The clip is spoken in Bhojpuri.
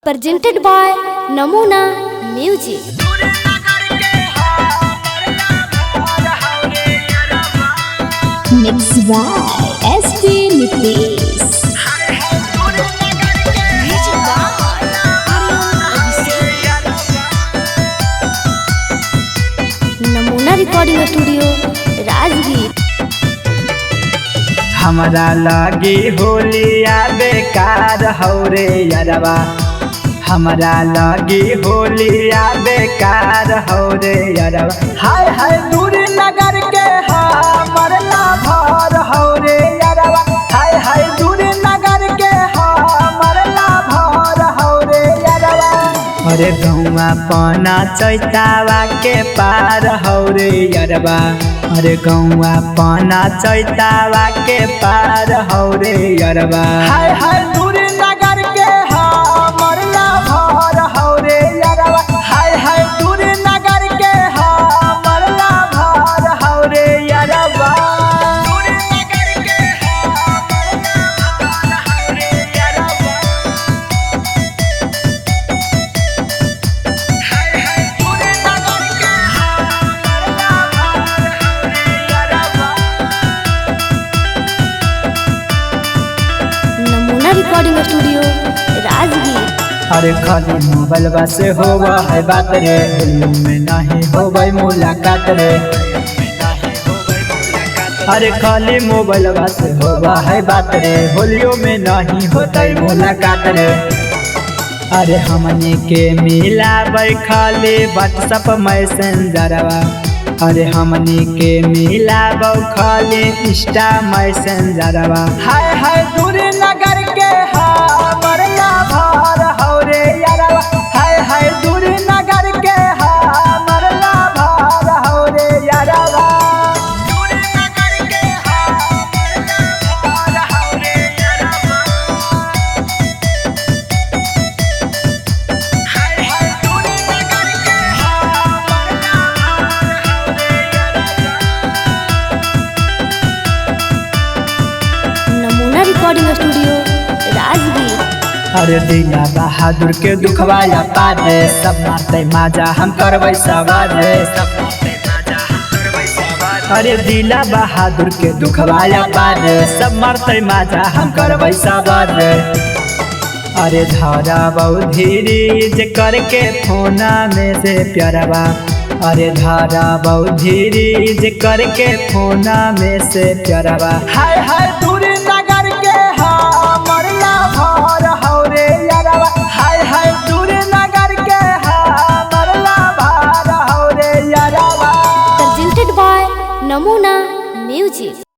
presented by Namuna Music. Mixed by ST Nitlesh. नमूना रिकॉर्डिंग स्टूडियो राजगीर। हमरा लागी होलिया बेकार हौरे यारवा, हमरा लागी होलिया बेकार हौरे यारवा। हाय हाय दूर नगर के हमर लाभर हौरे यारवा, हाय हाय दूर नगर के हमर लाभर हौरे यारवा। अरे गौआ पना चैतावा के पार हौरे यारवा, अरे गौआ पना चैतावा के पार हौरे यारवा। हाय हाय दूर नगर के हमर लाभर हौरे यारवा, हाय हाय दूर नगर के हमर लाभर हौरे यारवा। दूर नगर के हमर लाभर हौरे यारवा, हाय हाय दूर नगर के हमर लाभर हौरे यारवा। नमूना रिकॉर्डिंग स्टूडियो राजगीर। अरे खाली मोबाइल से होवा है बात रे, दिल्ली में नहीं होवे मुलाकात रे। अरे खाली मोबाइल से होवा है बात रे, होलियो में नहीं होता मुलाकात रे। अरे हमने के मिलाबै खाली व्हाट्सएप मैसेंजरवा, अरे हमने के मिलाबै खाली इंस्टा मैसेंजरवा। हाय हाय दूर नगर के हमर लाभर हौरे यारवा, हाय हाय दूर नगर के हमर लाभर हौरे यारवा। दूर नगर के हमर लाभर हौरे यारवा, हाय हाय दूर नगर के हमर लाभर हौरे यारवा। नमूना रिकॉर्डिंग स्टूडियो राजगीर। अरे दिला बहादुर के दुखवाया पारे, सब मारते माजा हम करबै सवारे। अरे दिला बहादुर के दुखवाया पारे, सब मारते माजा हम करबै सवारे। अरे धारा बहु धीरे जे करके फोना में से प्यारवा, अरे धारा बहु धीरे जे करके फोना में से प्यारवा। हाय हाय दूर नगर के हमर लाभर हौरे यारवा, हाय हाय दूर नगर के हमर लाभर हौरे यारवा। presented by Namuna Music.